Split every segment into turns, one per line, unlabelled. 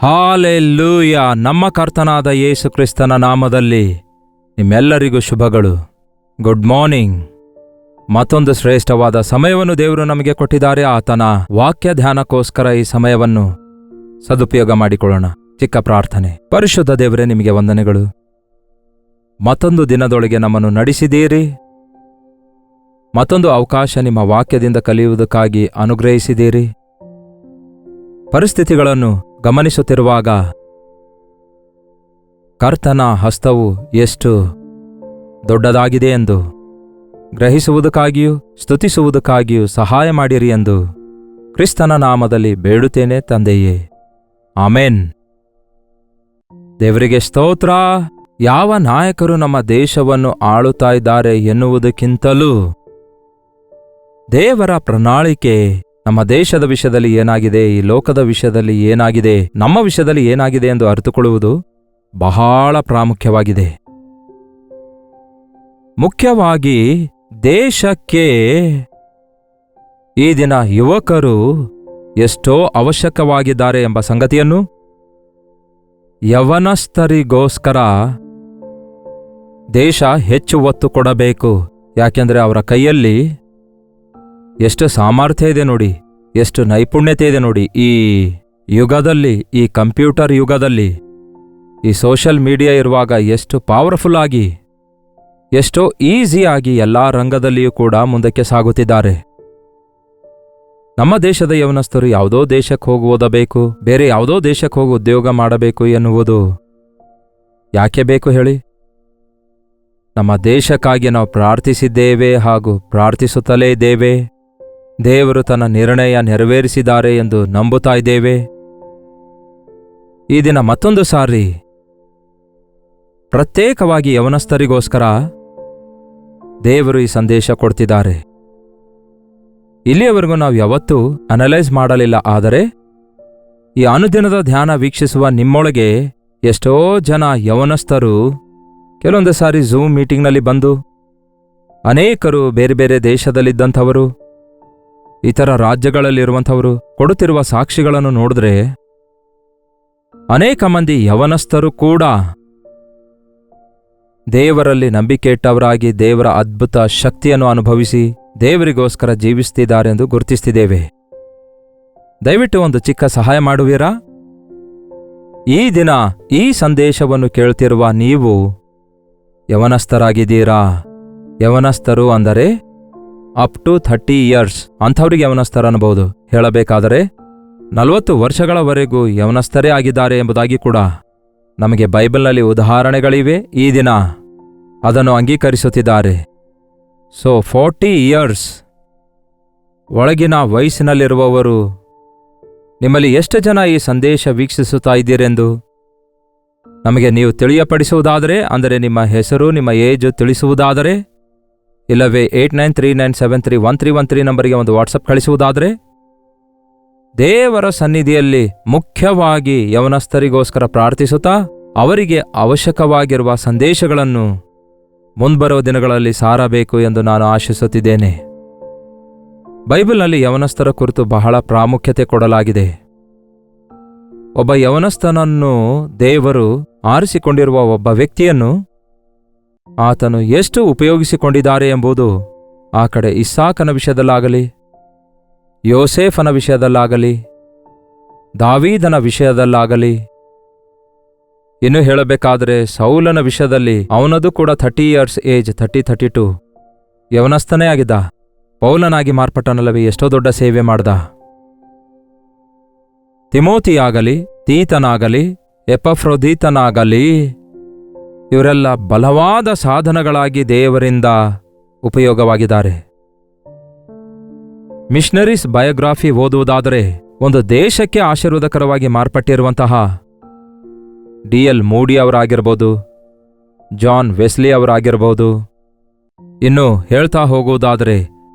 Hallelujah. ನಮ್ಮ ಕರ್ತನಾದ ಯೇಸು ಕ್ರಿಸ್ತನ ನಾಮದಲ್ಲಿ ನಿಮ್ಮೆಲ್ಲರಿಗೂ ಶುಭಗಳು. Good morning. ಮತ್ತೊಂದು ಶ್ರೇಷ್ಠವಾದ ಸಮಯವನ್ನು ದೇವರು ನಮಗೆ ಕೊಟ್ಟಿದ್ದಾರೆ. ಆತನ ವಾಕ್ಯ ಧ್ಯಾನಕ್ಕೋಸ್ಕರ ಈ ಸಮಯವನ್ನು ಸದುಪಯೋಗ ಮಾಡಿಕೊಳ್ಳೋಣ. ಚಿಕ್ಕ ಪ್ರಾರ್ಥನೆ. ಪರಿಶುದ್ಧ ದೇವರೇ, ನಿಮಗೆ ವಂದನೆಗಳು. ಮತ್ತೊಂದು ದಿನದೊಳಗೆ ನಮ್ಮನ್ನು ನಡೆಸಿದ್ದೀರಿ. ಮತ್ತೊಂದು ಅವಕಾಶ ನಿಮ್ಮ ವಾಕ್ಯದಿಂದ ಕಲಿಯುವುದಕ್ಕಾಗಿ ಅನುಗ್ರಹಿಸಿದ್ದೀರಿ. ಪರಿಸ್ಥಿತಿಗಳನ್ನು ಗಮನಿಸುತ್ತಿರುವಾಗ ಕರ್ತನ ಹಸ್ತವು ಎಷ್ಟು ದೊಡ್ಡದಾಗಿದೆ ಎಂದು ಗ್ರಹಿಸುವುದಕ್ಕಾಗಿಯೂ ಸ್ತುತಿಸುವುದಕ್ಕಾಗಿಯೂ ಸಹಾಯ ಮಾಡಿರಿ ಎಂದು ಕ್ರಿಸ್ತನ ನಾಮದಲ್ಲಿ ಬೇಡುತ್ತೇನೆ ತಂದೆಯೇ, ಆಮೆನ್. ದೇವರಿಗೆ ಸ್ತೋತ್ರ. ಯಾವ ನಾಯಕರು ನಮ್ಮ ದೇಶವನ್ನು ಆಳುತ್ತಾ ಇದ್ದಾರೆ ಎನ್ನುವುದಕ್ಕಿಂತಲೂ ದೇವರ ಪ್ರಣಾಳಿಕೆ ನಮ್ಮ ದೇಶದ ವಿಷಯದಲ್ಲಿ ಏನಾಗಿದೆ, ಈ ಲೋಕದ ವಿಷಯದಲ್ಲಿ ಏನಾಗಿದೆ, ನಮ್ಮ ವಿಷಯದಲ್ಲಿ ಏನಾಗಿದೆ ಎಂದು ಅರಿತುಕೊಳ್ಳುವುದು ಬಹಳ ಪ್ರಾಮುಖ್ಯವಾಗಿದೆ. ಮುಖ್ಯವಾಗಿ ದೇಶಕ್ಕೆ ಈ ದಿನ ಯುವಕರು ಎಷ್ಟೋ ಅವಶ್ಯಕವಾಗಿದ್ದಾರೆ ಎಂಬ ಸಂಗತಿಯನ್ನು, ಯವನಸ್ಥರಿಗೋಸ್ಕರ ದೇಶ ಹೆಚ್ಚು ಒತ್ತು ಕೊಡಬೇಕು. ಯಾಕೆಂದರೆ ಅವರ ಕೈಯಲ್ಲಿ ಎಷ್ಟು ಸಾಮರ್ಥ್ಯ ಇದೆ ನೋಡಿ, ಎಷ್ಟು ನೈಪುಣ್ಯತೆ ಇದೆ ನೋಡಿ. ಈ ಯುಗದಲ್ಲಿ, ಈ ಕಂಪ್ಯೂಟರ್ ಯುಗದಲ್ಲಿ, ಈ ಸೋಷಿಯಲ್ ಮೀಡಿಯಾ ಇರುವಾಗ ಎಷ್ಟು ಪವರ್ಫುಲ್ ಆಗಿ, ಎಷ್ಟೋ ಈಸಿಯಾಗಿ ಎಲ್ಲ ರಂಗದಲ್ಲಿಯೂ ಕೂಡ ಮುಂದಕ್ಕೆ ಸಾಗುತ್ತಿದ್ದಾರೆ. ನಮ್ಮ ದೇಶದ ಯವನಸ್ಥರು ಯಾವುದೋ ದೇಶಕ್ಕೆ ಹೋಗಿ ಓದಬೇಕು, ಬೇರೆ ಯಾವುದೋ ದೇಶಕ್ಕೆ ಹೋಗಿ ಉದ್ಯೋಗ ಮಾಡಬೇಕು ಎನ್ನುವುದು ಯಾಕೆ ಬೇಕು ಹೇಳಿ? ನಮ್ಮ ದೇಶಕ್ಕಾಗಿ ನಾವು ಪ್ರಾರ್ಥಿಸಿದ್ದೇವೆ ಹಾಗೂ ಪ್ರಾರ್ಥಿಸುತ್ತಲೇ ಇದ್ದೇವೆ. ದೇವರು ತನ್ನ ನಿರ್ಣಯ ನೆರವೇರಿಸಿದ್ದಾರೆ ಎಂದು ನಂಬುತ್ತಾ ಇದ್ದೇವೆ. ಈ ದಿನ ಮತ್ತೊಂದು ಸಾರಿ ಪ್ರತ್ಯೇಕವಾಗಿ ಯವನಸ್ಥರಿಗೋಸ್ಕರ ದೇವರು ಈ ಸಂದೇಶ ಕೊಡ್ತಿದ್ದಾರೆ. ಇಲ್ಲಿಯವರೆಗೂ ನಾವು ಯಾವತ್ತೂ ಅನಲೈಸ್ ಮಾಡಲಿಲ್ಲ. ಆದರೆ ಈ ಅನುದಿನದ ಧ್ಯಾನ ವೀಕ್ಷಿಸುವ ನಿಮ್ಮೊಳಗೆ ಎಷ್ಟೋ ಜನ ಯವನಸ್ಥರು ಕೆಲವೊಂದು ಸಾರಿ ಝೂಮ್ ಮೀಟಿಂಗ್ನಲ್ಲಿ ಬಂದು, ಅನೇಕರು ಬೇರೆ ಬೇರೆ ದೇಶದಲ್ಲಿದ್ದಂಥವರು, ಇತರ ರಾಜ್ಯಗಳಲ್ಲಿರುವಂಥವರು ಕೊಡುತ್ತಿರುವ ಸಾಕ್ಷಿಗಳನ್ನು ನೋಡಿದ್ರೆ ಅನೇಕ ಮಂದಿ ಯವನಸ್ಥರು ಕೂಡ ದೇವರಲ್ಲಿ ನಂಬಿಕೆ ಇಟ್ಟವರಾಗಿ ದೇವರ ಅದ್ಭುತ ಶಕ್ತಿಯನ್ನು ಅನುಭವಿಸಿ ದೇವರಿಗೋಸ್ಕರ ಜೀವಿಸ್ತಿದ್ದಾರೆಂದು ಗುರುತಿಸ್ತಿದ್ದೇವೆ. ದಯವಿಟ್ಟು ಒಂದು ಚಿಕ್ಕ ಸಹಾಯ ಮಾಡುವಿರಾ? ಈ ದಿನ ಈ ಸಂದೇಶವನ್ನು ಕೇಳ್ತಿರುವ ನೀವು ಯವನಸ್ಥರಾಗಿದ್ದೀರಾ? ಯವನಸ್ಥರು ಅಂದರೆ ಅಪ್ ಟು 30 ಇಯರ್ಸ್ ಅಂಥವ್ರಿಗೆ ಯವನಸ್ಥರು ಅನ್ನಬಹುದು. ಹೇಳಬೇಕಾದರೆ 40 ವರ್ಷಗಳವರೆಗೂ ಯವನಸ್ಥರೇ ಆಗಿದ್ದಾರೆ ಎಂಬುದಾಗಿ ಕೂಡ ನಮಗೆ ಬೈಬಲ್ನಲ್ಲಿ ಉದಾಹರಣೆಗಳಿವೆ. ಈ ದಿನ ಅದನ್ನು ಅಂಗೀಕರಿಸುತ್ತಿದ್ದಾರೆ. ಸೊ 40 ಇಯರ್ಸ್ ಒಳಗಿನ ವಯಸ್ಸಿನಲ್ಲಿರುವವರು ನಿಮ್ಮಲ್ಲಿ ಎಷ್ಟು ಜನ ಈ ಸಂದೇಶ ವೀಕ್ಷಿಸುತ್ತಾ ಇದ್ದೀರೆಂದು ನಮಗೆ ನೀವು ತಿಳಿಯಪಡಿಸುವುದಾದರೆ, ಅಂದರೆ ನಿಮ್ಮ ಹೆಸರು, ನಿಮ್ಮ ಏಜು ತಿಳಿಸುವುದಾದರೆ, ಇಲ್ಲವೇ 8939731313 ನಂಬರಿಗೆ ಒಂದು ವಾಟ್ಸಪ್ ಕಳಿಸುವುದಾದರೆ, ದೇವರ ಸನ್ನಿಧಿಯಲ್ಲಿ ಮುಖ್ಯವಾಗಿ ಯವನಸ್ಥರಿಗೋಸ್ಕರ ಪ್ರಾರ್ಥಿಸುತ್ತಾ ಅವರಿಗೆ ಅವಶ್ಯಕವಾಗಿರುವ ಸಂದೇಶಗಳನ್ನು ಮುಂಬರುವ ದಿನಗಳಲ್ಲಿ ಸಾರಬೇಕು ಎಂದು ನಾನು ಆಶಿಸುತ್ತಿದ್ದೇನೆ. ಬೈಬಲ್ನಲ್ಲಿ ಯವನಸ್ಥರ ಕುರಿತು ಬಹಳ ಪ್ರಾಮುಖ್ಯತೆ ಕೊಡಲಾಗಿದೆ. ಒಬ್ಬ ಯವನಸ್ಥನನ್ನು ದೇವರು ಆರಿಸಿಕೊಂಡಿರುವ ಒಬ್ಬ ವ್ಯಕ್ತಿಯನ್ನು ಆತನು ಎಷ್ಟು ಉಪಯೋಗಿಸಿಕೊಂಡಿದ್ದಾರೆ ಎಂಬುದು ಆ ಕಡೆ ಇಸ್ಸಾಕನ ವಿಷಯದಲ್ಲಾಗಲಿ, ಯೋಸೇಫನ ವಿಷಯದಲ್ಲಾಗಲಿ, ದಾವೀದನ ವಿಷಯದಲ್ಲಾಗಲಿ, ಇನ್ನು ಹೇಳಬೇಕಾದರೆ ಸೌಲನ ವಿಷಯದಲ್ಲಿ ಅವನದು ಕೂಡ 30 ಇಯರ್ಸ್ ಏಜ್, 30-32 ಯವನಸ್ಥನೇ ಆಗಿದ್ದ. ಪೌಲನಾಗಿ ಮಾರ್ಪಟ್ಟನಲ್ಲವೇ, ಎಷ್ಟೋ ದೊಡ್ಡ ಸೇವೆ ಮಾಡ್ದ. ತಿಮೋತಿಯಾಗಲಿ, ತೀತನಾಗಲಿ, ಎಪಫ್ರೊದೀತನಾಗಲಿ, ಇವರೆಲ್ಲ ಬಲವಾದ ಸಾಧನಗಳಾಗಿ ದೇವರಿಂದ ಉಪಯೋಗವಾಗಿದ್ದಾರೆ. ಮಿಷನರೀಸ್ ಬಯೋಗ್ರಾಫಿ ಓದುವುದಾದರೆ ಒಂದು ದೇಶಕ್ಕೆ ಆಶೀರ್ವಾದಕರವಾಗಿ ಮಾರ್ಪಟ್ಟಿರುವಂತಹ D.L. ಮೂಡಿ ಅವರಾಗಿರ್ಬೋದು, ಜಾನ್ ವೆಸ್ಲಿ ಅವರಾಗಿರ್ಬೋದು, ಇನ್ನು ಹೇಳ್ತಾ ಹೋಗುವುದಾದರೆ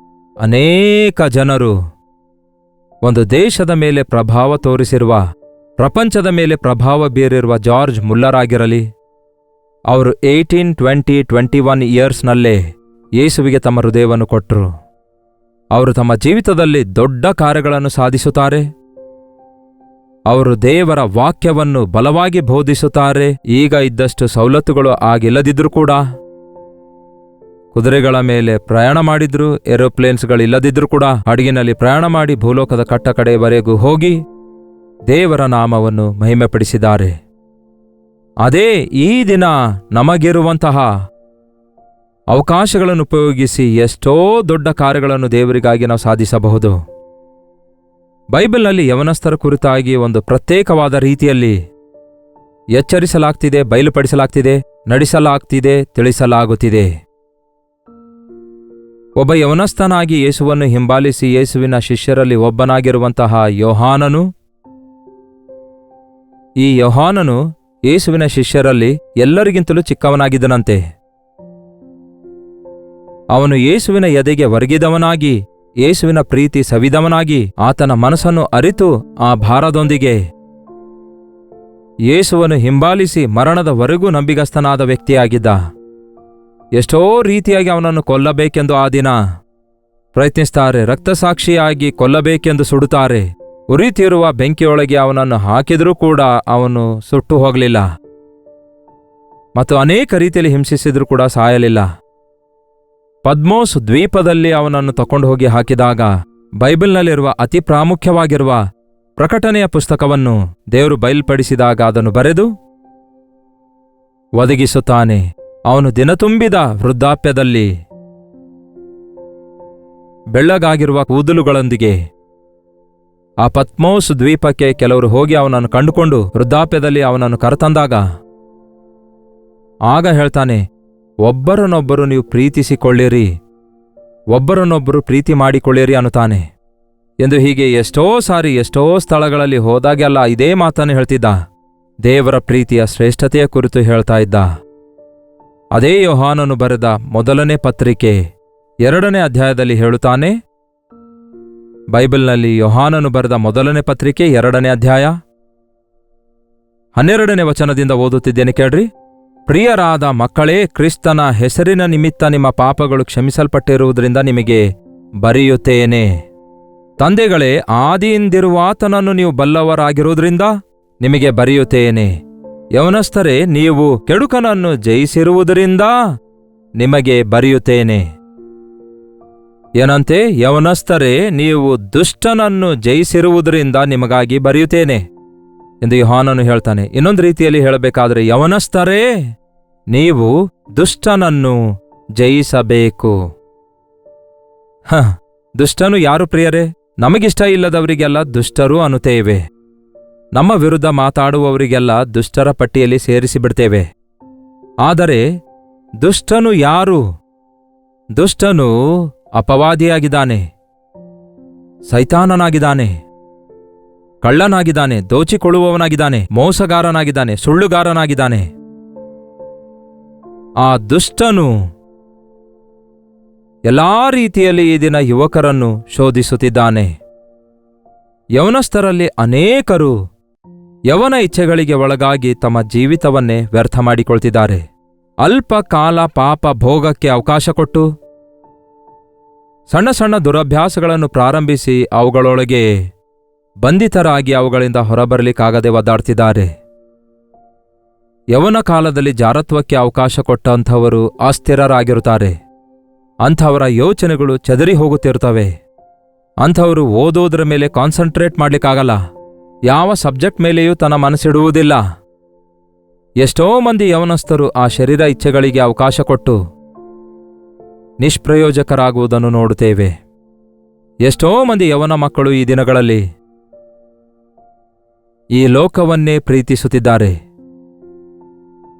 ಅನೇಕ ಜನರು ಒಂದು ದೇಶದ ಮೇಲೆ ಪ್ರಭಾವ ತೋರಿಸಿರುವ, ಪ್ರಪಂಚದ ಮೇಲೆ ಪ್ರಭಾವ ಬೀರಿರುವ ಜಾರ್ಜ್ ಮುಲ್ಲರ್ ಆಗಿರಲಿ, ಅವರು 18, 20, 21 ಇಯರ್ಸ್ನಲ್ಲೇ ಯೇಸುವಿಗೆ ತಮ್ಮ ಹೃದಯವನ್ನು ಕೊಟ್ಟರು. ಅವರು ತಮ್ಮ ಜೀವಿತದಲ್ಲಿ ದೊಡ್ಡ ಕಾರ್ಯಗಳನ್ನು ಸಾಧಿಸುತ್ತಾರೆ. ಅವರು ದೇವರ ವಾಕ್ಯವನ್ನು ಬಲವಾಗಿ ಬೋಧಿಸುತ್ತಾರೆ. ಈಗ ಇದ್ದಷ್ಟು ಸವಲತ್ತುಗಳು ಆಗಿಲ್ಲದಿದ್ರೂ ಕೂಡ ಕುದುರೆಗಳ ಮೇಲೆ ಪ್ರಯಾಣ ಮಾಡಿದ್ರು, ಏರೋಪ್ಲೇನ್ಸ್ಗಳಿಲ್ಲದಿದ್ರೂ ಕೂಡ ಹಡಗಿನಲ್ಲಿ ಪ್ರಯಾಣ ಮಾಡಿ ಭೂಲೋಕದ ಕಟ್ಟಕಡೆಯವರೆಗೂ ಹೋಗಿ ದೇವರ ನಾಮವನ್ನು ಮಹಿಮೆಪಡಿಸಿದ್ದಾರೆ. ಅದೇ ಈ ದಿನ ನಮಗಿರುವಂತಹ ಅವಕಾಶಗಳನ್ನು ಉಪಯೋಗಿಸಿ ಎಷ್ಟೋ ದೊಡ್ಡ ಕಾರ್ಯಗಳನ್ನು ದೇವರಿಗಾಗಿ ನಾವು ಸಾಧಿಸಬಹುದು. ಬೈಬಲ್ನಲ್ಲಿ ಯವನಸ್ಥರ ಕುರಿತಾಗಿ ಒಂದು ಪ್ರತ್ಯೇಕವಾದ ರೀತಿಯಲ್ಲಿ ಎಚ್ಚರಿಸಲಾಗ್ತಿದೆ, ಬಯಲುಪಡಿಸಲಾಗ್ತಿದೆ, ನಡೆಸಲಾಗ್ತಿದೆ, ತಿಳಿಸಲಾಗುತ್ತಿದೆ. ಒಬ್ಬ ಯವನಸ್ಥನಾಗಿ ಯೇಸುವನ್ನು ಹಿಂಬಾಲಿಸಿ ಯೇಸುವಿನ ಶಿಷ್ಯರಲ್ಲಿ ಒಬ್ಬನಾಗಿರುವಂತಹ ಯೋಹಾನನು, ಈ ಯೋಹಾನನು ಯೇಸುವಿನ ಶಿಷ್ಯರಲ್ಲಿ ಎಲ್ಲರಿಗಿಂತಲೂ ಚಿಕ್ಕವನಾಗಿದ್ದನಂತೆ. ಅವನು ಯೇಸುವಿನ ಎದೆಗೆ ಒರಗಿದವನಾಗಿ, ಯೇಸುವಿನ ಪ್ರೀತಿ ಸವಿದವನಾಗಿ, ಆತನ ಮನಸ್ಸನ್ನು ಅರಿತು ಆ ಭಾರದೊಂದಿಗೆ ಯೇಸುವನ್ನು ಹಿಂಬಾಲಿಸಿ ಮರಣದವರೆಗೂ ನಂಬಿಗಸ್ತನಾದ ವ್ಯಕ್ತಿಯಾಗಿದ್ದ. ಎಷ್ಟೋ ರೀತಿಯಾಗಿ ಅವನನ್ನು ಕೊಲ್ಲಬೇಕೆಂದು ಆ ದಿನ ಪ್ರಯತ್ನಿಸ್ತಾರೆ, ರಕ್ತಸಾಕ್ಷಿಯಾಗಿ ಕೊಲ್ಲಬೇಕೆಂದು ಸುಡುತ್ತಾರೆ. ಉರಿತಿರುವ ಬೆಂಕಿಯೊಳಗೆ ಅವನನ್ನು ಹಾಕಿದರೂ ಕೂಡ ಅವನು ಸುಟ್ಟು ಹೋಗಲಿಲ್ಲ ಮತ್ತು ಅನೇಕ ರೀತಿಯಲ್ಲಿ ಹಿಂಸಿಸಿದ್ರೂ ಕೂಡ ಸಾಯಲಿಲ್ಲ. ಪದ್ಮೋಸ್ ದ್ವೀಪದಲ್ಲಿ ಅವನನ್ನು ತಕೊಂಡು ಹೋಗಿ ಹಾಕಿದಾಗ ಬೈಬಲ್ನಲ್ಲಿರುವ ಅತಿ ಪ್ರಾಮುಖ್ಯವಾಗಿರುವ ಪ್ರಕಟಣೆಯ ಪುಸ್ತಕವನ್ನು ದೇವರು ಬಯಲ್ಪಡಿಸಿದಾಗ ಅದನ್ನು ಬರೆದು ಒದಗಿಸುತ್ತಾನೆ. ಅವನು ದಿನತುಂಬಿದ ವೃದ್ಧಾಪ್ಯದಲ್ಲಿ ಬೆಳ್ಳಗಾಗಿರುವ ಕೂದಲುಗಳೊಂದಿಗೆ ಆ ಪದ್ಮೋಸ್ ದ್ವೀಪಕ್ಕೆ ಕೆಲವರು ಹೋಗಿ ಅವನನ್ನು ಕಂಡುಕೊಂಡು ವೃದ್ಧಾಪ್ಯದಲ್ಲಿ ಅವನನ್ನು ಕರೆತಂದಾಗ ಆಗ ಹೇಳ್ತಾನೆ, ಒಬ್ಬರನ್ನೊಬ್ಬರು ನೀವು ಪ್ರೀತಿಸಿಕೊಳ್ಳಿರಿ, ಒಬ್ಬರನ್ನೊಬ್ಬರು ಪ್ರೀತಿ ಮಾಡಿಕೊಳ್ಳಿರಿ ಅನ್ನುತ್ತಾನೆ ಎಂದು. ಹೀಗೆ ಎಷ್ಟೋ ಸಾರಿ ಎಷ್ಟೋ ಸ್ಥಳಗಳಲ್ಲಿ ಹೋದಾಗೆಲ್ಲ ಇದೇ ಮಾತನ್ನು ಹೇಳ್ತಿದ್ದ. ದೇವರ ಪ್ರೀತಿಯ ಶ್ರೇಷ್ಠತೆಯ ಕುರಿತು ಹೇಳ್ತಾ ಇದ್ದ. ಅದೇ ಯೋಹಾನನು ಬರೆದ ಮೊದಲನೇ ಪತ್ರಿಕೆ 2ನೇ ಅಧ್ಯಾಯದಲ್ಲಿ ಹೇಳುತ್ತಾನೆ. ಬೈಬಲ್ನಲ್ಲಿ ಯೋಹಾನನು ಬರೆದ ಮೊದಲನೇ ಪತ್ರಿಕೆ 2ನೇ ಅಧ್ಯಾಯ 12ನೇ ವಚನದಿಂದ ಓದುತ್ತಿದ್ದೇನೆ ಕೇಳ್ರಿ. ಪ್ರಿಯರಾದ ಮಕ್ಕಳೇ, ಕ್ರಿಸ್ತನ ಹೆಸರಿನ ನಿಮಿತ್ತ ನಿಮ್ಮ ಪಾಪಗಳು ಕ್ಷಮಿಸಲ್ಪಟ್ಟಿರುವುದರಿಂದ ನಿಮಗೆ ಬರೆಯುತ್ತೇನೆ. ತಂದೆಗಳೇ, ಆದಿಯಿಂದಿರುವಾತನನ್ನು ನೀವು ಬಲ್ಲವರಾಗಿರುವುದರಿಂದ ನಿಮಗೆ ಬರೆಯುತ್ತೇನೆ. ಯವನಸ್ಥರೇ, ನೀವು ಕೆಡುಕನನ್ನು ಜಯಿಸಿರುವುದರಿಂದ ನಿಮಗೆ ಬರೆಯುತ್ತೇನೆ. ಏನಂತೆ? ಯವನಸ್ಥರೇ, ನೀವು ದುಷ್ಟನನ್ನು ಜಯಿಸಿರುವುದರಿಂದ ನಿಮಗಾಗಿ ಬರೆಯುತ್ತೇನೆ ಎಂದು ಯೋಹಾನನು ಹೇಳ್ತಾನೆ. ಇನ್ನೊಂದು ರೀತಿಯಲ್ಲಿ ಹೇಳಬೇಕಾದ್ರೆ, ಯವನಸ್ಥರೇ, ನೀವು ದುಷ್ಟನನ್ನು ಜಯಿಸಬೇಕು. ದುಷ್ಟನು ಯಾರು ಪ್ರಿಯರೇ? ನಮಗಿಷ್ಟ ಇಲ್ಲದವರಿಗೆಲ್ಲ ದುಷ್ಟರು ಅನ್ನುತ್ತೇವೆ. ನಮ್ಮ ವಿರುದ್ಧ ಮಾತಾಡುವವರಿಗೆಲ್ಲ ದುಷ್ಟರ ಪಟ್ಟಿಯಲ್ಲಿ ಸೇರಿಸಿಬಿಡ್ತೇವೆ. ಆದರೆ ದುಷ್ಟನು ಯಾರು? ದುಷ್ಟನು ಅಪವಾದಿಯಾಗಿದ್ದಾನೆ, ಸೈತಾನನಾಗಿದ್ದಾನೆ, ಕಳ್ಳನಾಗಿದ್ದಾನೆ, ದೋಚಿಕೊಳ್ಳುವವನಾಗಿದ್ದಾನೆ, ಮೋಸಗಾರನಾಗಿದ್ದಾನೆ, ಸುಳ್ಳುಗಾರನಾಗಿದ್ದಾನೆ. ಆ ದುಷ್ಟನು ಎಲ್ಲಾ ರೀತಿಯಲ್ಲಿ ಈ ದಿನ ಯುವಕರನ್ನು ಶೋಧಿಸುತ್ತಿದ್ದಾನೆ. ಯವನಸ್ಥರಲ್ಲಿ ಅನೇಕರು ಯವನ ಇಚ್ಛೆಗಳಿಗೆ ಒಳಗಾಗಿ ತಮ್ಮ ಜೀವಿತವನ್ನೇ ವ್ಯರ್ಥ ಮಾಡಿಕೊಳ್ತಿದ್ದಾರೆ. ಅಲ್ಪ ಕಾಲ ಪಾಪ ಭೋಗಕ್ಕೆ ಅವಕಾಶ ಕೊಟ್ಟು ಸಣ್ಣ ಸಣ್ಣ ದುರಭ್ಯಾಸಗಳನ್ನು ಪ್ರಾರಂಭಿಸಿ ಅವುಗಳೊಳಗೆ ಬಂಧಿತರಾಗಿ ಅವುಗಳಿಂದ ಹೊರಬರಲಿಕ್ಕಾಗದೆ ಒದ್ದಾಡ್ತಿದ್ದಾರೆ. ಯವನ ಕಾಲದಲ್ಲಿ ಜಾರತ್ವಕ್ಕೆ ಅವಕಾಶ ಕೊಟ್ಟಂಥವರು ಅಸ್ಥಿರರಾಗಿರುತ್ತಾರೆ. ಅಂಥವರ ಯೋಚನೆಗಳು ಚದರಿ ಹೋಗುತ್ತಿರುತ್ತವೆ. ಅಂಥವರು ಓದೋದ್ರ ಮೇಲೆ ಕಾನ್ಸಂಟ್ರೇಟ್ ಮಾಡಲಿಕ್ಕಾಗಲ್ಲ. ಯಾವ ಸಬ್ಜೆಕ್ಟ್ ಮೇಲೆಯೂ ತನ್ನ ಮನಸ್ಸಿಡುವುದಿಲ್ಲ. ಎಷ್ಟೋ ಮಂದಿ ಯವನಸ್ಥರು ಆ ಶರೀರ ಇಚ್ಛೆಗಳಿಗೆ ಅವಕಾಶ ಕೊಟ್ಟು ನಿಷ್ಪ್ರಯೋಜಕರಾಗುವುದನ್ನು ನೋಡುತ್ತೇವೆ. ಎಷ್ಟೋ ಮಂದಿ ಯವನ ಮಕ್ಕಳು ಈ ದಿನಗಳಲ್ಲಿ ಈ ಲೋಕವನ್ನೇ ಪ್ರೀತಿಸುತ್ತಿದ್ದಾರೆ.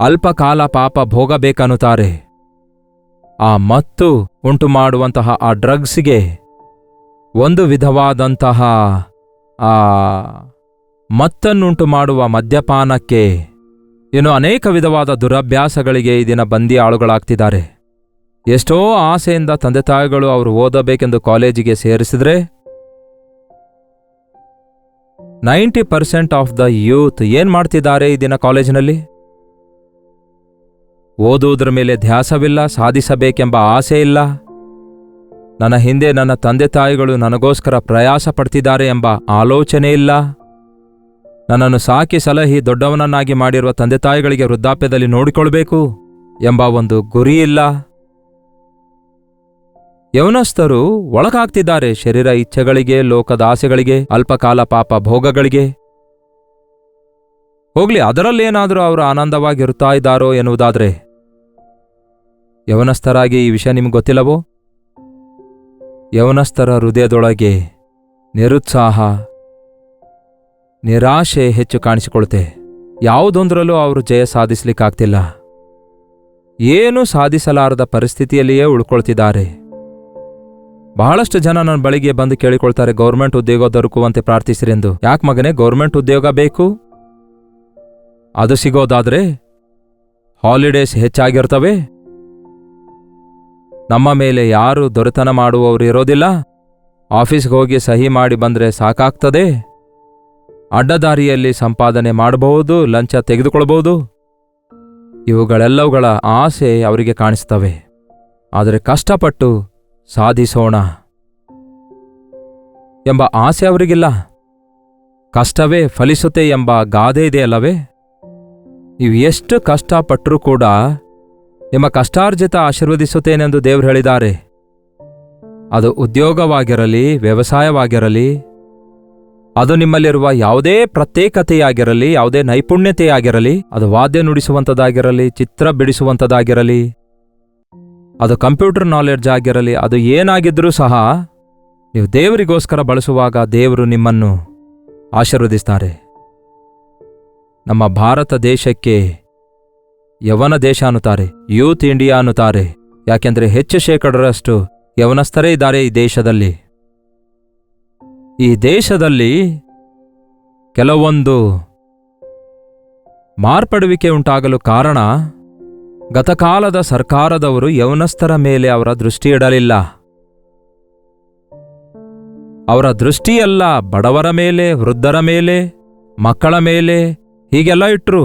ಅಲ್ಪಕಾಲ ಪಾಪ ಭೋಗಬೇಕನ್ನುತ್ತಾರೆ. ಆ ಮತ್ತು ಉಂಟು ಮಾಡುವಂತಹ ಆ ಡ್ರಗ್ಸ್ಗೆ, ಒಂದು ವಿಧವಾದಂತಹ ಆ ಮತ್ತನ್ನುಂಟು ಮಾಡುವ ಮದ್ಯಪಾನಕ್ಕೆ, ಇನ್ನು ಅನೇಕ ವಿಧವಾದ ದುರಭ್ಯಾಸಗಳಿಗೆ ಈ ದಿನ ಬಂದಿ ಆಳುಗಳಾಗ್ತಿದ್ದಾರೆ. ಎಷ್ಟೋ ಆಸೆಯಿಂದ ತಂದೆ ತಾಯಿಗಳು ಅವರು ಓದಬೇಕೆಂದು ಕಾಲೇಜಿಗೆ ಸೇರಿಸಿದ್ರೆ 90% ಆಫ್ ದ ಯೂತ್ ಏನ್ ಮಾಡ್ತಿದ್ದಾರೆ ಈ ದಿನ ಕಾಲೇಜಿನಲ್ಲಿ? ಓದುವುದರ ಮೇಲೆ ಧ್ಯಾಸವಿಲ್ಲ, ಸಾಧಿಸಬೇಕೆಂಬ ಆಸೆ ಇಲ್ಲ. ನನ್ನ ಹಿಂದೆ ನನ್ನ ತಂದೆ ತಾಯಿಗಳು ನನಗೋಸ್ಕರ ಪ್ರಯಾಸ ಪಡ್ತಿದ್ದಾರೆ ಎಂಬ ಆಲೋಚನೆ ಇಲ್ಲ. ನನ್ನನ್ನು ಸಾಕಿ ಸಲಹಿ ದೊಡ್ಡವನನ್ನಾಗಿ ಮಾಡಿರುವ ತಂದೆ ತಾಯಿಗಳಿಗೆ ವೃದ್ಧಾಪ್ಯದಲ್ಲಿ ನೋಡಿಕೊಳ್ಬೇಕು ಎಂಬ ಒಂದು ಗುರಿಯಿಲ್ಲ. ಯೌವನಸ್ಥರು ಒಳಗಾಗ್ತಿದ್ದಾರೆ ಶರೀರ ಇಚ್ಛೆಗಳಿಗೆ, ಲೋಕದ ಆಸೆಗಳಿಗೆ, ಅಲ್ಪಕಾಲ ಪಾಪ ಭೋಗಗಳಿಗೆ. ಹೋಗ್ಲಿ, ಅದರಲ್ಲೇನಾದರೂ ಅವರು ಆನಂದವಾಗಿರುತ್ತಾ ಇದ್ದಾರೋ ಎನ್ನುವುದಾದ್ರೆ, ಯೌವನಸ್ಥರಾಗಿ ಈ ವಿಷಯ ನಿಮಗೆ ಗೊತ್ತಿಲ್ಲವೋ? ಯೌವನಸ್ಥರ ಹೃದಯದೊಳಗೆ ನಿರುತ್ಸಾಹ, ನಿರಾಶೆ ಹೆಚ್ಚು ಕಾಣಿಸಿಕೊಳ್ಳುತ್ತೆ. ಯಾವುದೊಂದರಲ್ಲೂ ಅವರು ಜಯ ಸಾಧಿಸಲಿಕ್ಕಾಗ್ತಿಲ್ಲ. ಏನೂ ಸಾಧಿಸಲಾರದ ಪರಿಸ್ಥಿತಿಯಲ್ಲಿಯೇ ಉಳ್ಕೊಳ್ತಿದ್ದಾರೆ. ಬಹಳಷ್ಟು ಜನ ನನ್ನ ಬಳಿಗೆ ಬಂದು ಕೇಳಿಕೊಳ್ತಾರೆ, ಗೌರ್ಮೆಂಟ್ ಉದ್ಯೋಗ ದೊರಕುವಂತೆ ಪ್ರಾರ್ಥಿಸಿರೆಂದು. ಯಾಕೆ ಮಗನೇ ಗೌರ್ಮೆಂಟ್ ಉದ್ಯೋಗ ಬೇಕು? ಅದು ಸಿಗೋದಾದ್ರೆ ಹಾಲಿಡೇಸ್ ಹೆಚ್ಚಾಗಿರ್ತವೆ, ನಮ್ಮ ಮೇಲೆ ಯಾರು ದೊರೆತನ ಮಾಡುವವರು ಇರೋದಿಲ್ಲ, ಆಫೀಸ್ಗೆ ಹೋಗಿ ಸಹಿ ಮಾಡಿ ಬಂದರೆ ಸಾಕಾಗ್ತದೆ, ಅಡ್ಡದಾರಿಯಲ್ಲಿ ಸಂಪಾದನೆ ಮಾಡಬಹುದು, ಲಂಚ ತೆಗೆದುಕೊಳ್ಬಹುದು. ಇವುಗಳೆಲ್ಲವುಗಳ ಆಸೆ ಅವರಿಗೆ ಕಾಣಿಸ್ತವೆ. ಆದರೆ ಕಷ್ಟಪಟ್ಟು ಸಾಧಿಸೋಣ ಎಂಬ ಆಸೆ ಅವರಿಗಿಲ್ಲ. ಕಷ್ಟವೇ ಫಲಿಸುತ್ತೆ ಎಂಬ ಗಾದೆ ಇದೆಯಲ್ಲವೇ? ನೀವು ಎಷ್ಟು ಕಷ್ಟಪಟ್ಟರೂ ಕೂಡ ನಿಮ್ಮ ಕಷ್ಟಾರ್ಜಿತ ಆಶೀರ್ವದಿಸುತ್ತೇನೆಂದು ದೇವರು ಹೇಳಿದ್ದಾರೆ. ಅದು ಉದ್ಯೋಗವಾಗಿರಲಿ, ವ್ಯವಸಾಯವಾಗಿರಲಿ, ಅದು ನಿಮ್ಮಲ್ಲಿರುವ ಯಾವುದೇ ಪ್ರತ್ಯೇಕತೆಯಾಗಿರಲಿ, ಯಾವುದೇ ನೈಪುಣ್ಯತೆಯಾಗಿರಲಿ, ಅದು ವಾದ್ಯ ನುಡಿಸುವಂಥದ್ದಾಗಿರಲಿ, ಚಿತ್ರ ಬಿಡಿಸುವಂಥದ್ದಾಗಿರಲಿ, ಅದು ಕಂಪ್ಯೂಟರ್ ನಾಲೆಡ್ಜ್ ಆಗಿರಲಿ, ಅದು ಏನಾಗಿದ್ರೂ ಸಹ ನೀವು ದೇವರಿಗೋಸ್ಕರ ಬಳಸುವಾಗ ದೇವರು ನಿಮ್ಮನ್ನು ಆಶೀರ್ವದಿಸ್ತಾರೆ. ನಮ್ಮ ಭಾರತ ದೇಶಕ್ಕೆ ಯವನ ದೇಶ ಅನ್ನುತ್ತಾರೆ, ಯೂತ್ ಇಂಡಿಯಾ ಅನ್ನುತ್ತಾರೆ. ಯಾಕೆಂದರೆ ಹೆಚ್ಚು ಶೇಕಡರಷ್ಟು ಯವನಸ್ಥರೇ ಇದ್ದಾರೆ ಈ ದೇಶದಲ್ಲಿ. ಈ ದೇಶದಲ್ಲಿ ಕೆಲವೊಂದು ಮಾರ್ಪಡುವಿಕೆ ಉಂಟಾಗಲು ಕಾರಣ, ಗತಕಾಲದ ಸರ್ಕಾರದವರು ಯವನಸ್ಥರ ಮೇಲೆ ಅವರ ದೃಷ್ಟಿ ಇಡಲಿಲ್ಲ. ಅವರ ದೃಷ್ಟಿಯೆಲ್ಲ ಬಡವರ ಮೇಲೆ, ವೃದ್ಧರ ಮೇಲೆ, ಮಕ್ಕಳ ಮೇಲೆ ಹೀಗೆಲ್ಲ ಇಟ್ರು.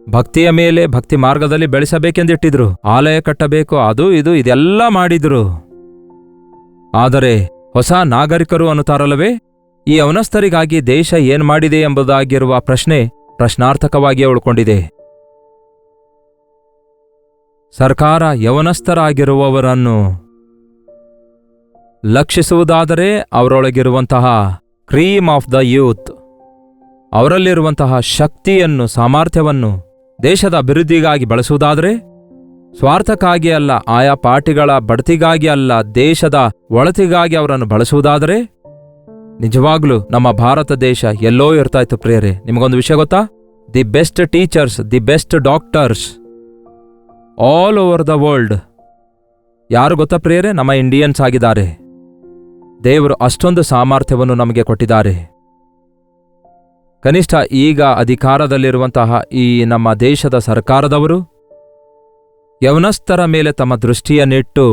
ಭಕ್ತಿಯ ಮೇಲೆ, ಭಕ್ತಿ ಮಾರ್ಗದಲ್ಲಿ ಬೆಳೆಸಬೇಕೆಂದಿಟ್ಟಿದ್ರು. ಆಲಯ ಕಟ್ಟಬೇಕು, ಅದು ಇದು ಇದೆಲ್ಲ ಮಾಡಿದ್ರು. ಆದರೆ ಹೊಸ ನಾಗರಿಕರು ಅನ್ನುತ್ತಾರಲ್ಲವೇ, ಈ ಯವನಸ್ಥರಿಗಾಗಿ ದೇಶ ಏನ್ ಮಾಡಿದೆ ಎಂಬುದಾಗಿರುವ ಪ್ರಶ್ನೆ ಪ್ರಶ್ನಾರ್ಥಕವಾಗಿಯೇ ಉಳ್ಕೊಂಡಿದೆ. ಸರ್ಕಾರ ಯವನಸ್ಥರಾಗಿರುವವರನ್ನು ಲಕ್ಷಿಸುವುದಾದರೆ ಅವರೊಳಗಿರುವಂತಹ ಕ್ರೀಮ್ ಆಫ್ ದ ಯೂತ್, ಅವರಲ್ಲಿರುವಂತಹ ಶಕ್ತಿಯನ್ನು, ಸಾಮರ್ಥ್ಯವನ್ನು ದೇಶದ ಅಭಿವೃದ್ಧಿಗಾಗಿ ಬಳಸುವುದಾದರೆ, ಸ್ವಾರ್ಥಕ್ಕಾಗಿ ಅಲ್ಲ, ಆಯಾ ಪಾರ್ಟಿಗಳ ಬಡ್ತಿಗಾಗಿ ಅಲ್ಲ, ದೇಶದ ಒಳತಿಗಾಗಿ ಅವರನ್ನು ಬಳಸುವುದಾದರೆ, ನಿಜವಾಗ್ಲೂ ನಮ್ಮ ಭಾರತ ದೇಶ ಎಲ್ಲೋ ಇರ್ತಾ ಇತ್ತು ಪ್ರಿಯರೇ. ನಿಮಗೊಂದು ವಿಷಯ ಗೊತ್ತಾ? The best teachers, the best doctors all over the world ಯಾರು ಗೊತ್ತಾ ಪ್ರಿಯರೇ? ನಮ್ಮ ಇಂಡಿಯನ್ಸ್ ಆಗಿದ್ದಾರೆ. ದೇವರು ಅಷ್ಟೊಂದು ಸಾಮರ್ಥ್ಯವನ್ನು ನಮಗೆ ಕೊಟ್ಟಿದ್ದಾರೆ. ಕನಿಷ್ಠ ಈಗ ಅಧಿಕಾರದಲ್ಲಿರುವಂತಹ ಈ ನಮ್ಮ ದೇಶದ ಸರ್ಕಾರದವರು ಯವನಸ್ಥರ ಮೇಲೆ ತಮ್ಮ ದೃಷ್ಟಿಯನ್ನಿಟ್ಟು,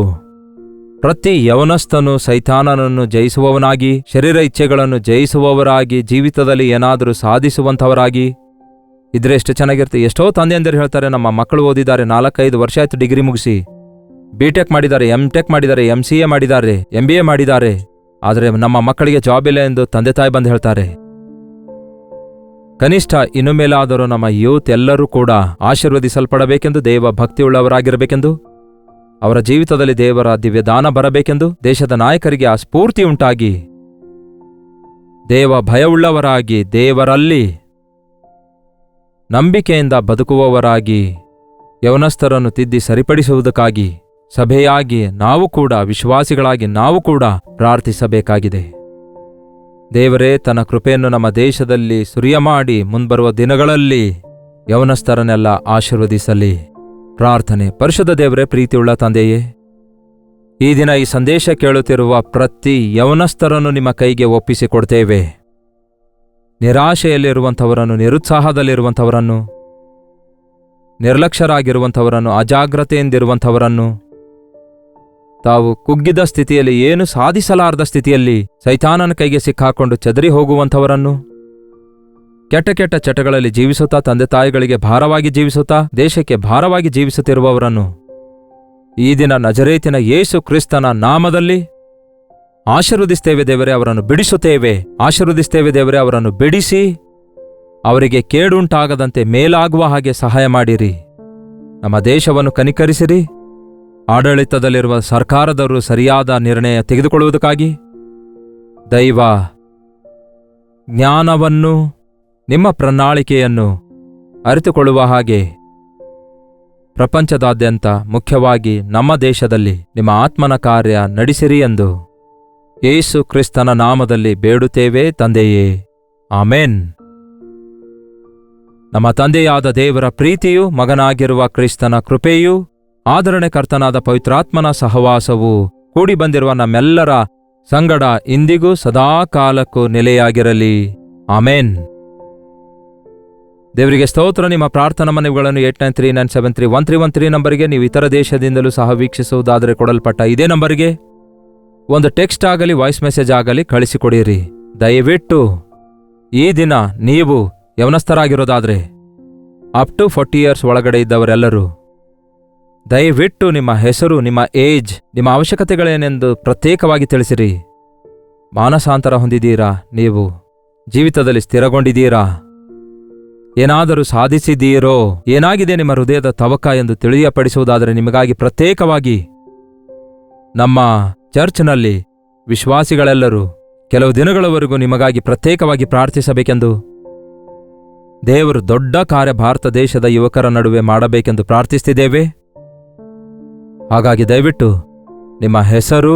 ಪ್ರತಿ ಯವನಸ್ಥನು ಸೈತಾನನನ್ನು ಜಯಿಸುವವನಾಗಿ, ಶರೀರ ಇಚ್ಛೆಗಳನ್ನು ಜಯಿಸುವವರಾಗಿ, ಜೀವಿತದಲ್ಲಿ ಏನಾದರೂ ಸಾಧಿಸುವಂಥವರಾಗಿ ಇದ್ರೆ ಎಷ್ಟು ಚೆನ್ನಾಗಿರುತ್ತೆ. ಎಷ್ಟೋ ತಂದೆಯಂದಿರು ಹೇಳ್ತಾರೆ, ನಮ್ಮ ಮಕ್ಕಳು ಓದಿದ್ದಾರೆ, 4-5 ವರ್ಷ ಆಯ್ತು ಡಿಗ್ರಿ ಮುಗಿಸಿ, ಬಿಟೆಕ್ ಮಾಡಿದ್ದಾರೆ, ಎಂಟೆಕ್ ಮಾಡಿದ್ದಾರೆ, MCA ಮಾಡಿದ್ದಾರೆ, MBA ಮಾಡಿದ್ದಾರೆ, ಆದರೆ ನಮ್ಮ ಮಕ್ಕಳಿಗೆ ಜಾಬ್ ಇಲ್ಲ ಎಂದು ತಂದೆ ತಾಯಿ ಬಂದು ಹೇಳ್ತಾರೆ. ಕನಿಷ್ಠ ಇನ್ನು ಮೇಲಾದರೂ ನಮ್ಮ ಯೂತ್ ಎಲ್ಲರೂ ಕೂಡ ಆಶೀರ್ವದಿಸಲ್ಪಡಬೇಕೆಂದು, ದೇವ ಭಕ್ತಿಯುಳ್ಳವರಾಗಿರಬೇಕೆಂದು, ಅವರ ಜೀವಿತದಲ್ಲಿ ದೇವರ ದಿವ್ಯದಾನ ಬರಬೇಕೆಂದು, ದೇಶದ ನಾಯಕರಿಗೆ ಆ ಸ್ಫೂರ್ತಿ ಉಂಟಾಗಿ ದೇವ ಭಯವುಳ್ಳವರಾಗಿ, ದೇವರಲ್ಲಿ ನಂಬಿಕೆಯಿಂದ ಬದುಕುವವರಾಗಿ, ಯವನಸ್ಥರನ್ನು ತಿದ್ದಿ ಸರಿಪಡಿಸುವುದಕ್ಕಾಗಿ ಸಭೆಯಾಗಿ ನಾವು ಕೂಡ, ವಿಶ್ವಾಸಿಗಳಾಗಿ ನಾವು ಕೂಡ ಪ್ರಾರ್ಥಿಸಬೇಕಾಗಿದೆ. ದೇವರೇ ತನ್ನ ಕೃಪೆಯನ್ನು ನಮ್ಮ ದೇಶದಲ್ಲಿ ಸುರಿಯಮಾಡಿ ಮುಂಬರುವ ದಿನಗಳಲ್ಲಿ ಯವನಸ್ಥರನ್ನೆಲ್ಲ ಆಶೀರ್ವದಿಸಲಿ. ಪ್ರಾರ್ಥನೆ. ಪರಿಶುದ್ಧ ದೇವರೇ, ಪ್ರೀತಿಯುಳ್ಳ ತಂದೆಯೇ, ಈ ದಿನ ಈ ಸಂದೇಶ ಕೇಳುತ್ತಿರುವ ಪ್ರತಿ ಯವನಸ್ಥರನ್ನು ನಿಮ್ಮ ಕೈಗೆ ಒಪ್ಪಿಸಿಕೊಡ್ತೇವೆ. ನಿರಾಶೆಯಲ್ಲಿರುವಂಥವರನ್ನು, ನಿರುತ್ಸಾಹದಲ್ಲಿರುವಂಥವರನ್ನು, ನಿರ್ಲಕ್ಷ್ಯರಾಗಿರುವಂಥವರನ್ನು, ಅಜಾಗ್ರತೆಯಿಂದಿರುವಂಥವರನ್ನು, ತಾವು ಕುಗ್ಗಿದ ಸ್ಥಿತಿಯಲ್ಲಿ, ಏನು ಸಾಧಿಸಲಾರದ ಸ್ಥಿತಿಯಲ್ಲಿ ಸೈತಾನನ ಕೈಗೆ ಸಿಕ್ಕಾಕೊಂಡು ಚದರಿ ಹೋಗುವಂಥವರನ್ನು, ಕೆಟ್ಟ ಕೆಟ್ಟ ಚಟಗಳಲ್ಲಿ ಜೀವಿಸುತ್ತಾ, ತಂದೆ ತಾಯಿಗಳಿಗೆ ಭಾರವಾಗಿ ಜೀವಿಸುತ್ತಾ, ದೇಶಕ್ಕೆ ಭಾರವಾಗಿ ಜೀವಿಸುತ್ತಿರುವವರನ್ನು ಈ ದಿನ ನಜರೇತಿನ ಯೇಸು ಕ್ರಿಸ್ತನ ನಾಮದಲ್ಲಿ ಆಶೀರ್ವದಿಸ್ತೇವೆ ದೇವರೇ. ಅವರನ್ನು ಬಿಡಿಸುತ್ತೇವೆ. ಆಶೀರ್ವದಿಸ್ತೇವೆ ದೇವರೇ. ಅವರನ್ನು ಬಿಡಿಸಿ ಅವರಿಗೆ ಕೇಡುಂಟಾಗದಂತೆ ಮೇಲಾಗುವ ಹಾಗೆ ಸಹಾಯ ಮಾಡಿರಿ. ನಮ್ಮ ದೇಶವನ್ನು ಕನಿಕರಿಸಿರಿ. ಆಡಳಿತದಲ್ಲಿರುವ ಸರ್ಕಾರದವರು ಸರಿಯಾದ ನಿರ್ಣಯ ತೆಗೆದುಕೊಳ್ಳುವುದಕ್ಕಾಗಿ ದೈವ ಜ್ಞಾನವನ್ನು, ನಿಮ್ಮ ಪ್ರಣಾಳಿಕೆಯನ್ನು ಅರಿತುಕೊಳ್ಳುವ ಹಾಗೆ ಪ್ರಪಂಚದಾದ್ಯಂತ, ಮುಖ್ಯವಾಗಿ ನಮ್ಮ ದೇಶದಲ್ಲಿ ನಿಮ್ಮ ಆತ್ಮನ ಕಾರ್ಯ ನಡೆಸಿರಿ ಎಂದು ಯೇಸು ಕ್ರಿಸ್ತನ ನಾಮದಲ್ಲಿ ಬೇಡುತ್ತೇವೆ ತಂದೆಯೇ, ಆಮೆನ್. ನಮ್ಮ ತಂದೆಯಾದ ದೇವರ ಪ್ರೀತಿಯೂ, ಮಗನಾಗಿರುವ ಕ್ರಿಸ್ತನ ಕೃಪೆಯೂ, ಆದರಣೆಕರ್ತನಾದ ಪವಿತ್ರಾತ್ಮನ ಸಹವಾಸವು ಕೂಡಿ ಬಂದಿರುವ ನಮ್ಮೆಲ್ಲರ ಸಂಗಡ ಇಂದಿಗೂ ಸದಾಕಾಲಕ್ಕೂ ನೆಲೆಯಾಗಿರಲಿ. ಆಮೆನ್. ದೇವರಿಗೆ ಸ್ತೋತ್ರ. ನಿಮ್ಮ ಪ್ರಾರ್ಥನಾ ಮನವಿಗಳನ್ನು 8939731313 ನಂಬರಿಗೆ ನೀವು ಇತರ ದೇಶದಿಂದಲೂ ಸಹ ವೀಕ್ಷಿಸುವುದಾದರೆ ಕೊಡಲ್ಪಟ್ಟ ಇದೇ ನಂಬರಿಗೆ ಒಂದು ಟೆಕ್ಸ್ಟ್ ಆಗಲಿ ವಾಯ್ಸ್ ಮೆಸೇಜ್ ಆಗಲಿ ಕಳಿಸಿಕೊಡಿರಿ. ದಯವಿಟ್ಟು ಈ ದಿನ ನೀವು ಯವನಸ್ಥರಾಗಿರೋದಾದರೆ ಅಪ್ ಟು 40 ಇಯರ್ಸ್ ಒಳಗಡೆ ಇದ್ದವರೆಲ್ಲರೂ ದಯವಿಟ್ಟು ನಿಮ್ಮ ಹೆಸರು, ನಿಮ್ಮ ಏಜ್, ನಿಮ್ಮ ಅವಶ್ಯಕತೆಗಳೇನೆಂದು ಪ್ರತ್ಯೇಕವಾಗಿ ತಿಳಿಸಿರಿ. ಮಾನಸಾಂತರ ಹೊಂದಿದ್ದೀರಾ? ನೀವು ಜೀವಿತದಲ್ಲಿ ಸ್ಥಿರಗೊಂಡಿದ್ದೀರಾ? ಏನಾದರೂ ಸಾಧಿಸಿದ್ದೀರೋ? ಏನಾಗಿದೆ ನಿಮ್ಮ ಹೃದಯದ ತವಕ ಎಂದು ತಿಳಿಯಪಡಿಸುವುದಾದರೆ ನಿಮಗಾಗಿ ಪ್ರತ್ಯೇಕವಾಗಿ ನಮ್ಮ ಚರ್ಚ್ನಲ್ಲಿ ವಿಶ್ವಾಸಿಗಳೆಲ್ಲರೂ ಕೆಲವು ದಿನಗಳವರೆಗೂ ನಿಮಗಾಗಿ ಪ್ರತ್ಯೇಕವಾಗಿ ಪ್ರಾರ್ಥಿಸಬೇಕೆಂದು, ದೇವರು ದೊಡ್ಡ ಕಾರ್ಯ ಭಾರತ ದೇಶದ ಯುವಕರ ನಡುವೆ ಮಾಡಬೇಕೆಂದು ಪ್ರಾರ್ಥಿಸುತ್ತಿದ್ದೇವೆ. ಹಾಗಾಗಿ ದಯವಿಟ್ಟು ನಿಮ್ಮ ಹೆಸರು,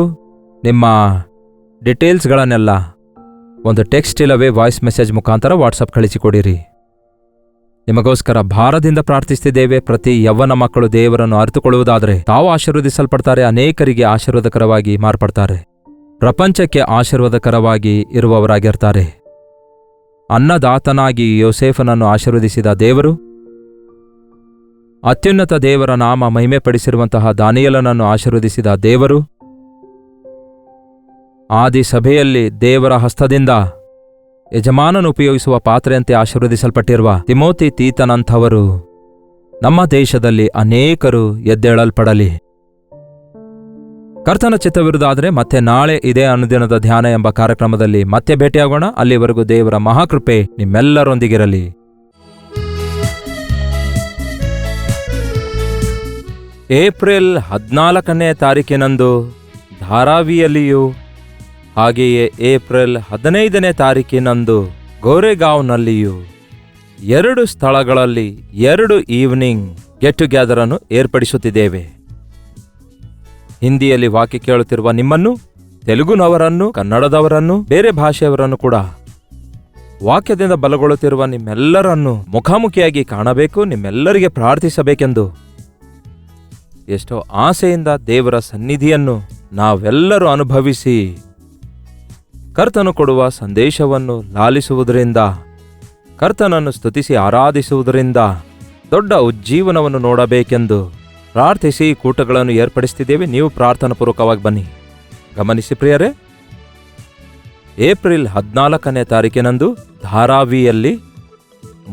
ನಿಮ್ಮ ಡೀಟೇಲ್ಸ್ಗಳನ್ನೆಲ್ಲ ಒಂದು ಟೆಕ್ಸ್ಟ್ ಇಲ್ಲವೇ ವಾಯ್ಸ್ ಮೆಸೇಜ್ ಮುಖಾಂತರ ವಾಟ್ಸಪ್ ಕಳಿಸಿಕೊಡಿರಿ. ನಿಮಗೋಸ್ಕರ ಭಾರದಿಂದ ಪ್ರಾರ್ಥಿಸುತ್ತಿದ್ದೇವೆ. ಪ್ರತಿ ಯವ್ವನ ಮಕ್ಕಳು ದೇವರನ್ನು ಅರಿತುಕೊಳ್ಳುವುದಾದರೆ ತಾವು ಆಶೀರ್ವದಿಸಲ್ಪಡ್ತಾರೆ, ಅನೇಕರಿಗೆ ಆಶೀರ್ವಾದಕರವಾಗಿ ಮಾರ್ಪಡ್ತಾರೆ, ಪ್ರಪಂಚಕ್ಕೆ ಆಶೀರ್ವಾದಕರವಾಗಿ ಇರುವವರಾಗಿರ್ತಾರೆ. ಅನ್ನದಾತನಾಗಿ ಯೋಸೇಫನನ್ನು ಆಶೀರ್ವದಿಸಿದ ದೇವರು, ಅತ್ಯುನ್ನತ ದೇವರ ನಾಮ ಮಹಿಮೆಪಡಿಸಿರುವಂತಹ ದಾನಿಯೇಲನನ್ನು ಆಶೀರ್ವದಿಸಿದ ದೇವರು, ಆದಿ ಸಭೆಯಲ್ಲಿ ದೇವರ ಹಸ್ತದಿಂದ ಯಜಮಾನನು ಉಪಯೋಗಿಸುವ ಪಾತ್ರೆಯಂತೆ ಆಶೀರ್ವದಿಸಲ್ಪಟ್ಟಿರುವ ತಿಮೋತಿ, ತೀತನಂಥವರು ನಮ್ಮ ದೇಶದಲ್ಲಿ ಅನೇಕರು ಎದ್ದೇಳಲ್ಪಡಲಿ. ಕರ್ತನ ಚಿತ್ತವಿರುವುದಾದರೆ ಮತ್ತೆ ನಾಳೆ ಇದೇ ಅನುದಿನದ ಧ್ಯಾನ ಎಂಬ ಕಾರ್ಯಕ್ರಮದಲ್ಲಿ ಮತ್ತೆ ಭೇಟಿಯಾಗೋಣ. ಅಲ್ಲಿವರೆಗೂ ದೇವರ ಮಹಾಕೃಪೆ ನಿಮ್ಮೆಲ್ಲರೊಂದಿಗಿರಲಿ. ಏಪ್ರಿಲ್ 14ನೇ ತಾರೀಕಿನಂದು ಧಾರಾವಿಯಲ್ಲಿಯೂ, ಹಾಗೆಯೇ ಏಪ್ರಿಲ್ 15ನೇ ತಾರೀಕಿನಂದು ಗೋರೆಗಾಂವ್ನಲ್ಲಿಯೂ 2 ಸ್ಥಳಗಳಲ್ಲಿ 2 ಈವ್ನಿಂಗ್ ಗೆಟ್ ಟುಗೆದರ್ ಅನ್ನು ಏರ್ಪಡಿಸುತ್ತಿದ್ದೇವೆ. ಹಿಂದಿಯಲ್ಲಿ ವಾಕ್ಯ ಕೇಳುತ್ತಿರುವ ನಿಮ್ಮನ್ನು, ತೆಲುಗುನವರನ್ನು, ಕನ್ನಡದವರನ್ನು, ಬೇರೆ ಭಾಷೆಯವರನ್ನು ಕೂಡ ವಾಕ್ಯದಿಂದ ಬಲಗೊಳ್ಳುತ್ತಿರುವ ನಿಮ್ಮೆಲ್ಲರನ್ನು ಮುಖಾಮುಖಿಯಾಗಿ ಕಾಣಬೇಕು, ನಿಮ್ಮೆಲ್ಲರಿಗೆ ಪ್ರಾರ್ಥಿಸಬೇಕೆಂದು ಎಷ್ಟೋ ಆಸೆಯಿಂದ ದೇವರ ಸನ್ನಿಧಿಯನ್ನು ನಾವೆಲ್ಲರೂ ಅನುಭವಿಸಿ ಕರ್ತನು ಕೊಡುವ ಸಂದೇಶವನ್ನು ಲಾಲಿಸುವುದರಿಂದ, ಕರ್ತನನ್ನು ಸ್ತುತಿಸಿ ಆರಾಧಿಸುವುದರಿಂದ ದೊಡ್ಡ ಉಜ್ಜೀವನವನ್ನು ನೋಡಬೇಕೆಂದು ಪ್ರಾರ್ಥಿಸಿ ಕೂಟಗಳನ್ನು ಏರ್ಪಡಿಸುತ್ತಿದ್ದೇವೆ. ನೀವು ಪ್ರಾರ್ಥನಾಪೂರ್ವಕವಾಗಿ ಬನ್ನಿ. ಗಮನಿಸಿ ಪ್ರಿಯರೇ, ಏಪ್ರಿಲ್ 14ನೇ ತಾರೀಕಿನಂದು ಧಾರಾವಿಯಲ್ಲಿ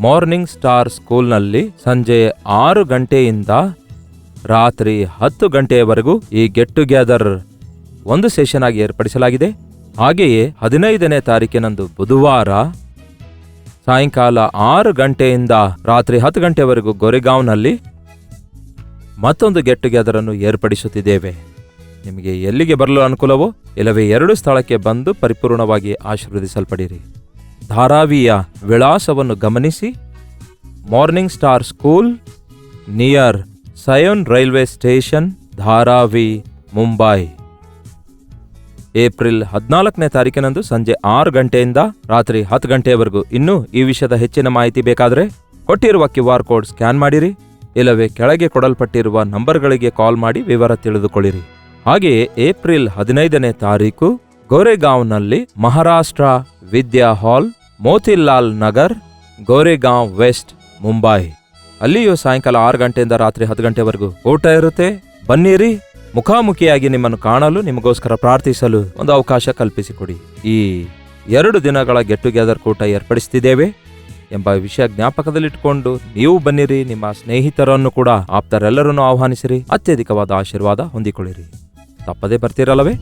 ಮಾರ್ನಿಂಗ್ ಸ್ಟಾರ್ ಸ್ಕೂಲ್ನಲ್ಲಿ ಸಂಜೆ 6 ಗಂಟೆಯಿಂದ ರಾತ್ರಿ 10 ಗಂಟೆಯವರೆಗೂ ಈ ಗೆಟ್ ಟುಗೆದರ್ ಒಂದು ಸೆಷನ್ ಆಗಿ ಏರ್ಪಡಿಸಲಾಗಿದೆ. ಹಾಗೆಯೇ 15ನೇ ತಾರೀಕಿನಂದು ಬುಧವಾರ ಸಾಯಂಕಾಲ 6 ಗಂಟೆಯಿಂದ ರಾತ್ರಿ 10 ಗಂಟೆವರೆಗೂ ಗೋರೆಗಾಂವ್ನಲ್ಲಿ ಮತ್ತೊಂದು ಗೆಟ್ ಟುಗೆದರ್ ಅನ್ನು ಏರ್ಪಡಿಸುತ್ತಿದ್ದೇವೆ. ನಿಮಗೆ ಎಲ್ಲಿಗೆ ಬರಲು ಅನುಕೂಲವೋ ಇಲ್ಲವೇ 2 ಸ್ಥಳಕ್ಕೆ ಬಂದು ಪರಿಪೂರ್ಣವಾಗಿ ಆಶೀರ್ವದಿಸಲ್ಪಡಿರಿ. ಧಾರಾವಿಯ ವಿಳಾಸವನ್ನು ಗಮನಿಸಿ. Morning Star School, near Sion railway station, Dharavi, Mumbai. April 14ನೇ ತಾರೀಕಿನಂದು ಸಂಜೆ 6 ಗಂಟೆಯಿಂದ ರಾತ್ರಿ 10 ಗಂಟೆಯವರೆಗೂ. ಇನ್ನೂ ಈ ವಿಷಯದ ಹೆಚ್ಚಿನ ಮಾಹಿತಿ ಬೇಕಾದರೆ ಕೊಟ್ಟಿರುವ QR ಕೋಡ್ ಸ್ಕ್ಯಾನ್ ಮಾಡಿರಿ, ಇಲ್ಲವೇ ಕೆಳಗೆ ಕೊಡಲ್ಪಟ್ಟಿರುವ ನಂಬರ್ಗಳಿಗೆ ಕಾಲ್ ಮಾಡಿ ವಿವರ ತಿಳಿದುಕೊಳ್ಳಿರಿ. ಹಾಗೆಯೇ ಏಪ್ರಿಲ್ 15ನೇ ತಾರೀಕು ಗೋರೆಗಾಂವ್ನಲ್ಲಿ ಮಹಾರಾಷ್ಟ್ರ ವಿದ್ಯಾ ಹಾಲ್, ಮೋತಿಲಾಲ್ ನಗರ್, ಗೋರೆಗಾಂವ್ ವೆಸ್ಟ್, ಮುಂಬೈ. ಅಲ್ಲಿಯೂ ಸಾಯಂಕಾಲ 6 ಗಂಟೆಯಿಂದ ರಾತ್ರಿ 10 ಗಂಟೆವರೆಗೂ ಊಟ ಇರುತ್ತೆ. ಬನ್ನಿರಿ. ಮುಖಾಮುಖಿಯಾಗಿ ನಿಮ್ಮನ್ನು ಕಾಣಲು, ನಿಮಗೋಸ್ಕರ ಪ್ರಾರ್ಥಿಸಲು ಒಂದು ಅವಕಾಶ ಕಲ್ಪಿಸಿಕೊಡಿ. ಈ 2 ದಿನಗಳ ಗೆಟ್ ಟುಗೆದರ್ ಕೂಟ ಏರ್ಪಡಿಸುತ್ತಿದ್ದೇವೆ ಎಂಬ ವಿಷಯ ಜ್ಞಾಪಕದಲ್ಲಿಟ್ಟುಕೊಂಡು ನೀವು ಬನ್ನಿರಿ. ನಿಮ್ಮ ಸ್ನೇಹಿತರನ್ನು ಕೂಡ, ಆಪ್ತರೆಲ್ಲರನ್ನು ಆಹ್ವಾನಿಸಿರಿ. ಅತ್ಯಧಿಕವಾದ ಆಶೀರ್ವಾದ ಹೊಂದಿಕೊಳ್ಳಿರಿ. ತಪ್ಪದೇ ಬರ್ತೀರಲ್ಲವೇ?